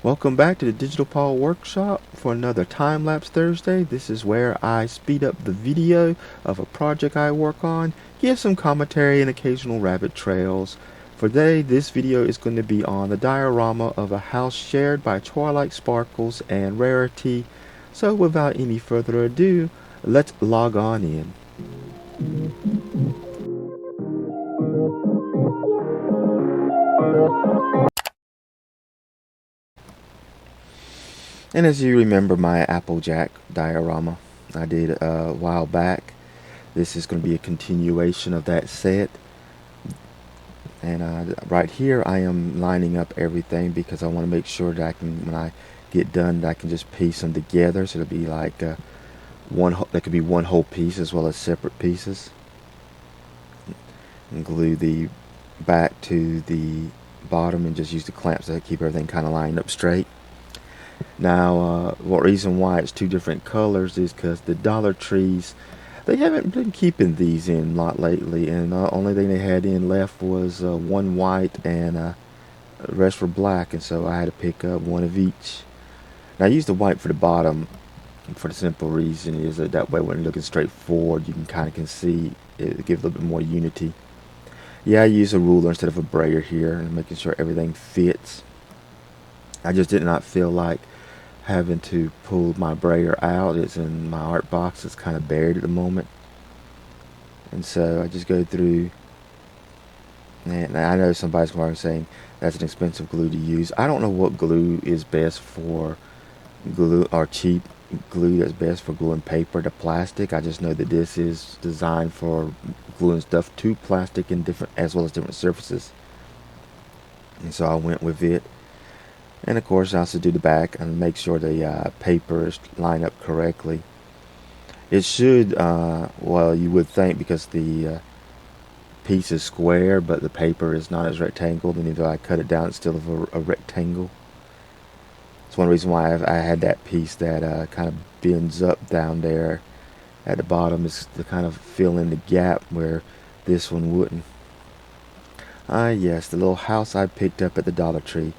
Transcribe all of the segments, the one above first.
Welcome back to the Digital Paul Workshop for another Time Lapse Thursday. This is where I speed up the video of a project I work on, give some commentary and occasional rabbit trails. For today, this video is going to be on the diorama of a house shared by Twilight, Sparkles, and Rarity. So without any further ado, let's log on in. And as you remember my Applejack diorama I did a while back, this is going to be a continuation of that set. And right here I am lining up everything because I want to make sure that I can, when I get done, that I can just piece them together. So it'll be like that could be one whole piece as well as separate pieces. And glue the back to the bottom and just use the clamps to keep everything kind of lined up straight. Now, one reason why it's two different colors is because the Dollar Trees, they haven't been keeping these in a lot lately, and the only thing they had in left was one white and the rest were black, and so I had to pick up one of each. Now I used the white for the bottom for the simple reason is that way when looking straight forward you can see it gives a little bit more unity. Yeah, I use a ruler instead of a brayer here and making sure everything fits. I just did not feel like having to pull my brayer out. It's in my art box. It's kind of buried at the moment. And so I just go through. And I know somebody's going to be saying that's an expensive glue to use. I don't know what glue is best for glue, or cheap glue that's best for gluing paper to plastic. I just know that this is designed for gluing stuff to plastic and different, as well as different surfaces. And so I went with it. And of course I also do the back and make sure the paper is lined up correctly. It should, well, you would think, because the piece is square but the paper is not as rectangle, and even though I cut it down it's still a rectangle. It's one reason why I had that piece that kind of bends up down there at the bottom, is to kind of fill in the gap where this one wouldn't. Yes, the little house I picked up at the Dollar Tree.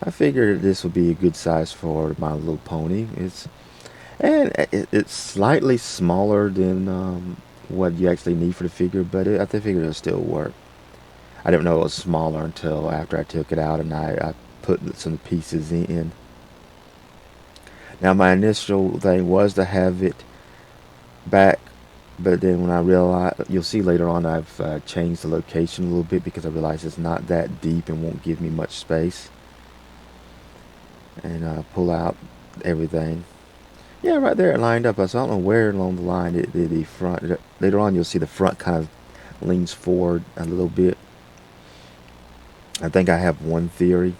I figured this would be a good size for My Little Pony. It's slightly smaller than what you actually need for the figure, but I figured it'll still work. I didn't know it was smaller until after I took it out and I put some pieces in. Now my initial thing was to have it back, but then when I realized, you'll see later on, I've changed the location a little bit because I realized it's not that deep and won't give me much space. And pull out everything. Yeah, right there it lined up. So I don't know where along the line the front. Later on you'll see the front kind of leans forward a little bit. I think I have one theory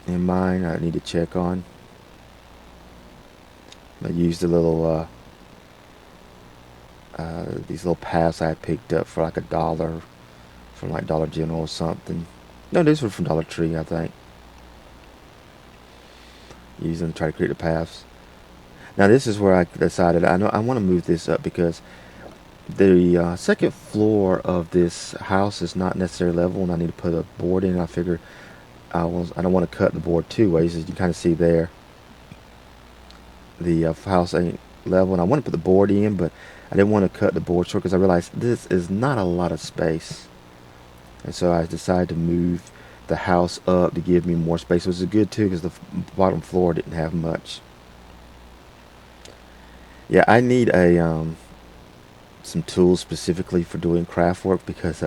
in mind I need to check on. I used a little these little paths I picked up for like $1 from like Dollar General or something. No, these were from Dollar Tree, I think. Use them to try to create the paths. Now this is where I decided I want to move this up because the second floor of this house is not necessarily level, and I need to put a board in. I figure I don't want to cut the board two ways, as you can kind of see there. The house ain't level, and I want to put the board in, but I didn't want to cut the board short because I realized this is not a lot of space, and so I decided to move the house up to give me more space, which is good too because the bottom floor didn't have much. Yeah, I need a some tools specifically for doing craft work because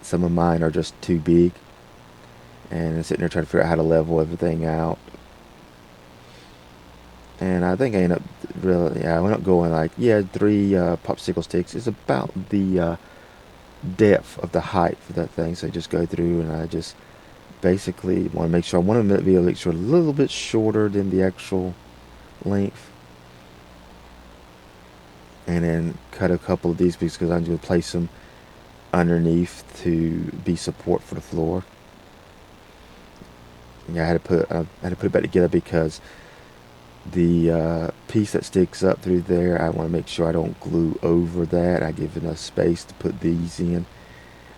some of mine are just too big, and I'm sitting there trying to figure out how to level everything out. And I think I end up really, I went up going like, yeah, 3 popsicle sticks is about the depth of the height for that thing. So I just go through and I just basically want to make sure, I want to be able to make sure a little bit shorter than the actual length, and then cut a couple of these because I'm going to place them underneath to be support for the floor. Yeah, I had to put it back together because the piece that sticks up through there, I want to make sure I don't glue over that. I give enough space to put these in,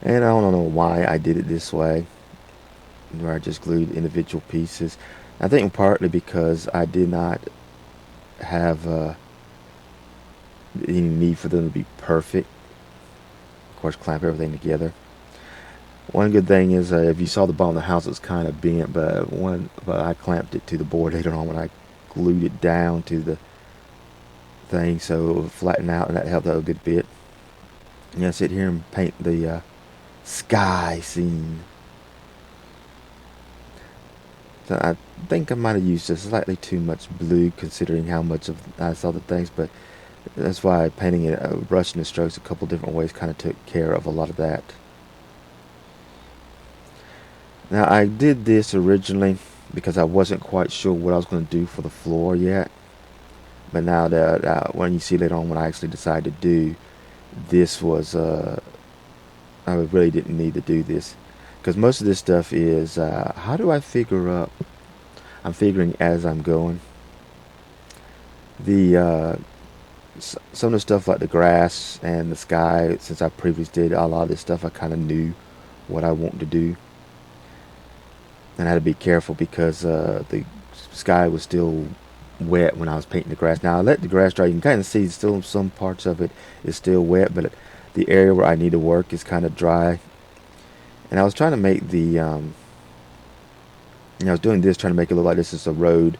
and I don't know why I did it this way. where I just glued individual pieces. I think partly because I did not have any need for them to be perfect. Of course, clamp everything together. One good thing is if you saw the bottom of the house, it's kind of bent, but I clamped it to the board later on when I glued it down to the thing, so it would flatten out, and that helped out a good bit. I'm gonna sit here and paint the sky scene. So I think I might have used just slightly too much blue, considering how much of I saw the things, but that's why painting it, brushing the strokes a couple different ways kind of took care of a lot of that. Now I did this originally because I wasn't quite sure what I was going to do for the floor yet. But now that when you see later on when I actually decided to do this was I really didn't need to do this, because most of this stuff is how do I figure up. I'm figuring as I'm going. The some of the stuff like the grass and the sky, since I previously did a lot of this stuff, I kind of knew what I wanted to do. And I had to be careful because the sky was still wet when I was painting the grass. Now I let the grass dry. You can kind of see still some parts of it is still wet, but the area where I need to work is kind of dry. And I was trying to make the I was doing this, trying to make it look like this is a road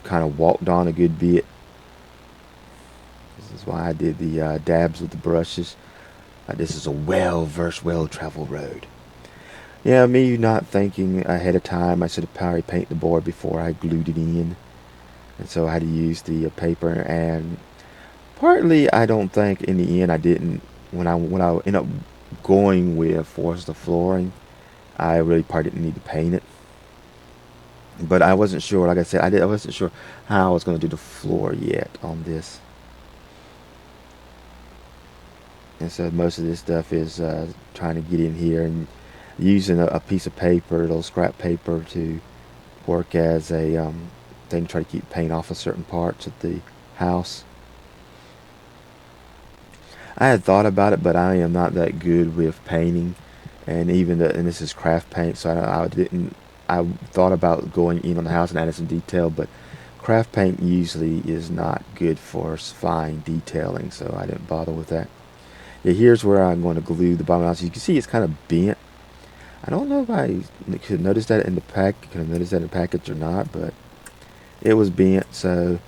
kind of walked on a good bit. This is why I did the dabs with the brushes. This is a well-traveled road. Yeah, me not thinking ahead of time, I should have probably painted the board before I glued it in. And so I had to use the paper, and partly I don't think in the end I didn't, when I ended up going with for the flooring, I really probably didn't need to paint it. But I wasn't sure, like I said, I wasn't sure how I was going to do the floor yet on this. And so most of this stuff is trying to get in here and using a piece of paper, a little scrap paper, to work as a thing to try to keep paint off of certain parts of the house. I had thought about it, but I am not that good with painting, and and this is craft paint, so I thought about going in on the house and adding some detail, but craft paint usually is not good for fine detailing, so I didn't bother with that. Yeah, here's where I'm going to glue the bottom out. So you can see it's kind of bent. I don't know if I could notice that in the package or not, but it was bent. So,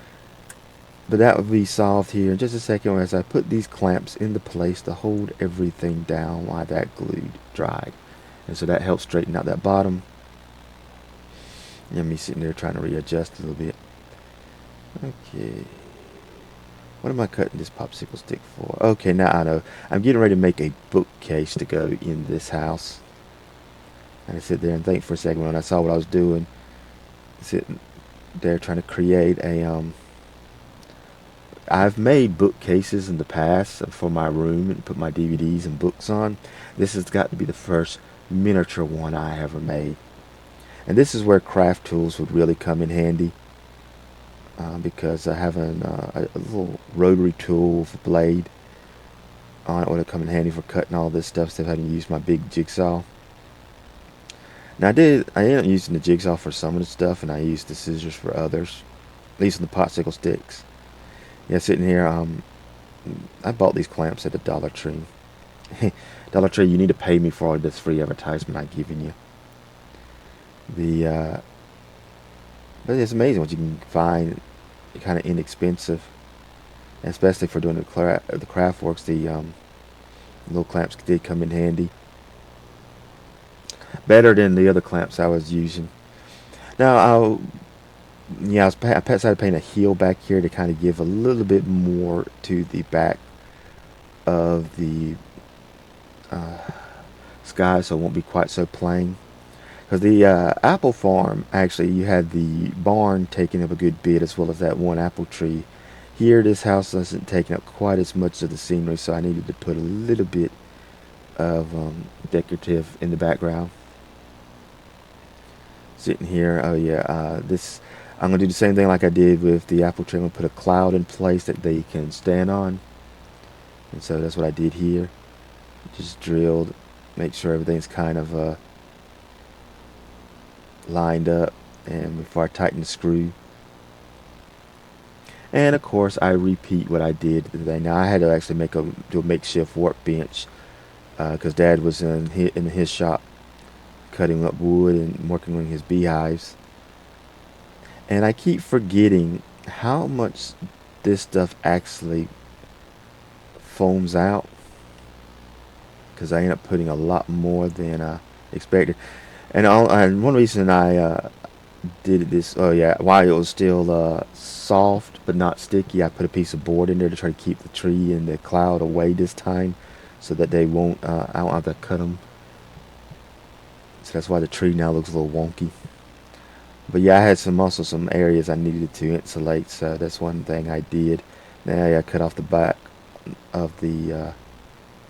but that would be solved here in just a second as I put these clamps into place to hold everything down while that glue dried, and so that helps straighten out that bottom. And me sitting there trying to readjust a little bit. Okay. What am I cutting this popsicle stick for? Okay, now I know. I'm getting ready to make a bookcase to go in this house. And I sit there and think for a second when I saw what I was doing. Sitting there trying to create a I've made bookcases in the past for my room and put my DVDs and books on. This has got to be the first miniature one I ever made. And this is where craft tools would really come in handy. Because having a little rotary tool with a blade on it would have come in handy for cutting all this stuff instead of having to use my big jigsaw. Now I ended up using the jigsaw for some of the stuff, and I used the scissors for others, at least with the popsicle sticks. Yeah, sitting here, I bought these clamps at the Dollar Tree. Dollar Tree, you need to pay me for all this free advertisement I've given you. But it's amazing what you can find, kind of inexpensive, and especially for doing the craft works. The little clamps did come in handy, better than the other clamps I was using. Now I decided to paint a heel back here to kind of give a little bit more to the back of the sky, so it won't be quite so plain. Because the apple farm, actually, you had the barn taking up a good bit, as well as that one apple tree. Here, this house doesn't take up quite as much of the scenery, so I needed to put a little bit of decorative in the background. Sitting here, oh yeah, I'm going to do the same thing like I did with the apple tree. I'm going to put a cloud in place that they can stand on. And so that's what I did here. Just drilled, make sure everything's kind of lined up, and before I tighten the screw. And of course, I repeat what I did today. Now I had to actually do a makeshift workbench because Dad was in his shop cutting up wood and working on his beehives. And I keep forgetting how much this stuff actually foams out, because I end up putting a lot more than expected. And one reason I did this, oh yeah, while it was still soft but not sticky, I put a piece of board in there to try to keep the tree and the cloud away this time, so that they won't, I won't have to cut them. So that's why the tree now looks a little wonky. But yeah, I had also some areas I needed to insulate, so that's one thing I did. Then I cut off the back of the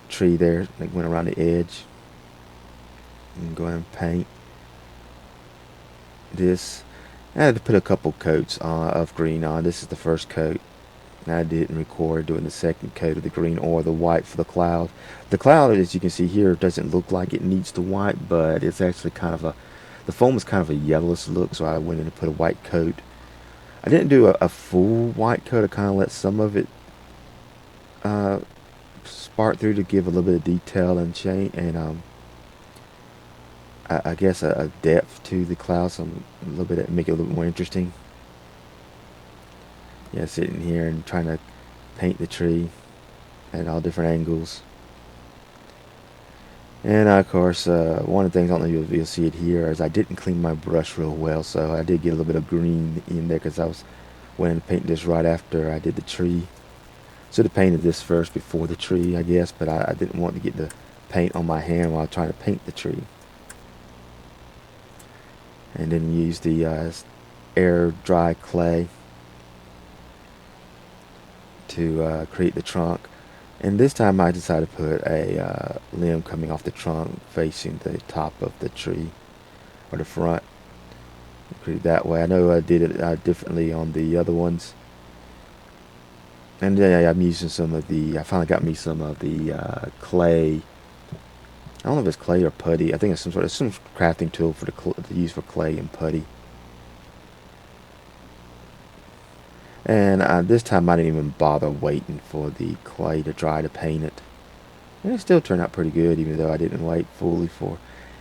tree there, like went around the edge, and go ahead and paint this. I had to put a couple coats of green on. This is the first coat. I didn't record doing the second coat of the green or the white for the cloud. The cloud, as you can see here, doesn't look like it needs the white, but it's actually kind of the foam is kind of a yellowish look, so I went in and put a white coat. I didn't do a full white coat. I kind of let some of it spark through to give a little bit of detail and change, and I guess a depth to the clouds, a little bit, make it a little bit more interesting. Yeah, sitting here and trying to paint the tree at all different angles. And of course, one of the things, I don't know if you'll see it here, is I didn't clean my brush real well, so I did get a little bit of green in there because I was wanting to paint this right after I did the tree. Should have painted this first before the tree, I guess, but I didn't want to get the paint on my hand while trying to paint the tree. And then use the air dry clay to create the trunk. And this time I decided to put a limb coming off the trunk facing the top of the tree, or the front. Create it that way. I know I did it differently on the other ones. And yeah, I'm using some of I finally got me some of the clay. I don't know if it's clay or putty. I think it's some crafting tool for to use for clay and putty. And this time I didn't even bother waiting for the clay to dry to paint it. And it still turned out pretty good, even though I didn't wait fully for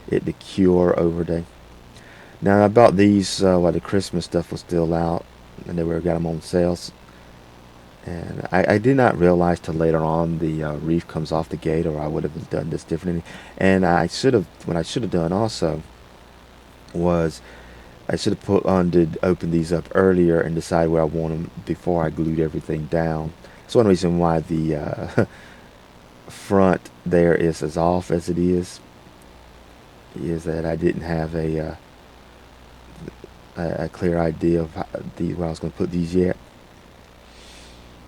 it to cure over day. Now I bought these while the Christmas stuff was still out, and they got them on sales. And I did not realize till later on the reef comes off the gate, or I would have done this differently. And what I should have done also was I should have opened these up earlier and decided where I want them before I glued everything down. That's one reason why the front there is as off as it is that I didn't have a clear idea of where I was going to put these yet.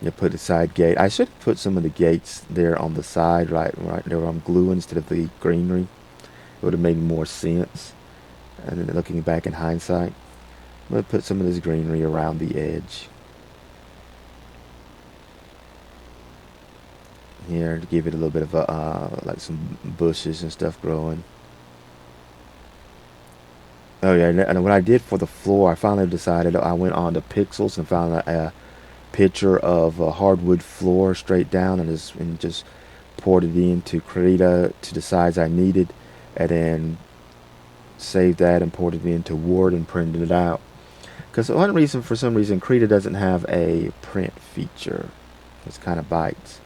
You put the side gate. I should have put some of the gates there on the side, right there where I'm gluing, instead of the greenery. It would have made more sense. And then looking back in hindsight, I'm going to put some of this greenery around the edge here to give it a little bit of like some bushes and stuff growing. Oh yeah, and what I did for the floor, I finally decided, I went on to Pixels and found a picture of a hardwood floor straight down, and just poured it in to Krita to the size I needed, and then saved that and poured it into Word and printed it out. Because for some reason, Krita doesn't have a print feature. It's kind of bites.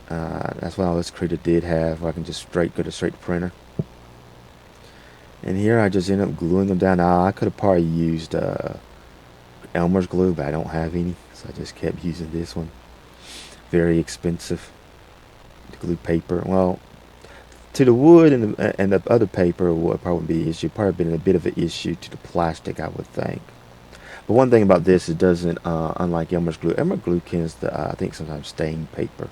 That's what all this Krita did have, where I can just go to straight printer. And here I just end up gluing them down. Now, I could have probably used Elmer's glue, but I don't have any, so I just kept using this one. Very expensive. The glue paper. Well, to the wood and the other paper would probably be an issue. Probably been a bit of an issue to the plastic, I would think. But one thing about this, it doesn't, unlike Elmer's glue. Elmer's glue tends to, I think, sometimes stain paper.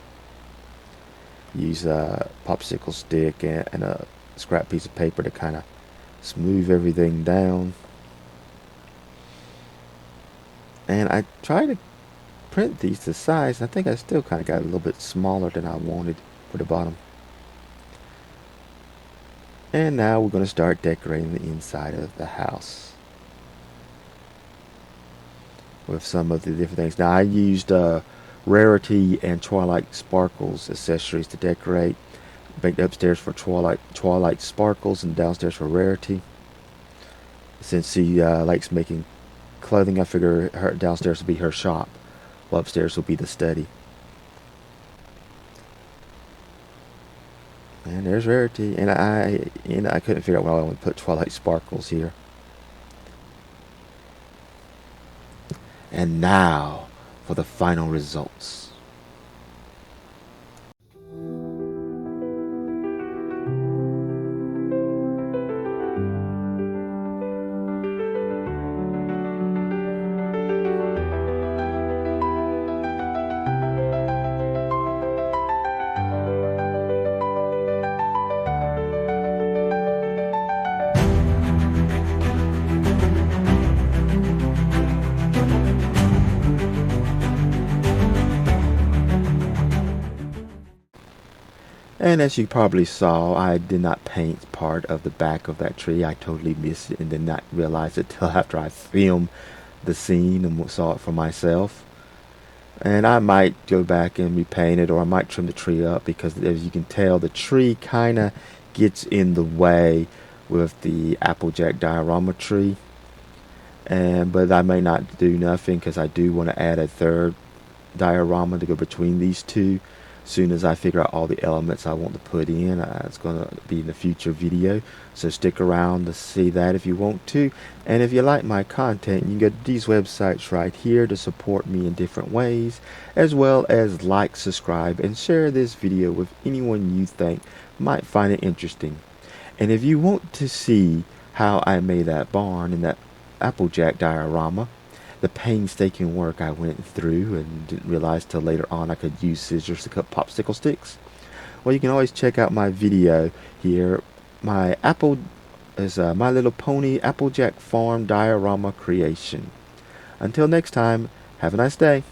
Use a popsicle stick and a scrap piece of paper to kind of smooth everything down. And I tried to print these to size, and I think I still kind of got a little bit smaller than I wanted for the bottom. And now we're going to start decorating the inside of the house with some of the different things. Now I used Rarity and Twilight Sparkles accessories to decorate. Baked upstairs for Twilight Sparkles and downstairs for Rarity. Since she likes making clothing, I figure her downstairs will be her shop, while upstairs will be the study. And there's Rarity, and I couldn't figure out why I would put Twilight Sparkles here. And now for the final results. And as you probably saw, I did not paint part of the back of that tree. I totally missed it and did not realize it till after I filmed the scene and saw it for myself. And I might go back and repaint it, or I might trim the tree up, because as you can tell, the tree kind of gets in the way with the Applejack diorama tree. But I may not do nothing, because I do want to add a third diorama to go between these two. Soon as I figure out all the elements I want to put in, it's going to be in a future video, so stick around to see that if you want to. And if you like my content, you can go to these websites right here to support me in different ways, as well as like, subscribe, and share this video with anyone you think might find it interesting. And if you want to see how I made that barn in that Applejack diorama, the painstaking work I went through and didn't realize till later on I could use scissors to cut popsicle sticks, well, you can always check out my video here. My My Little Pony Applejack Farm diorama creation. Until next time, have a nice day.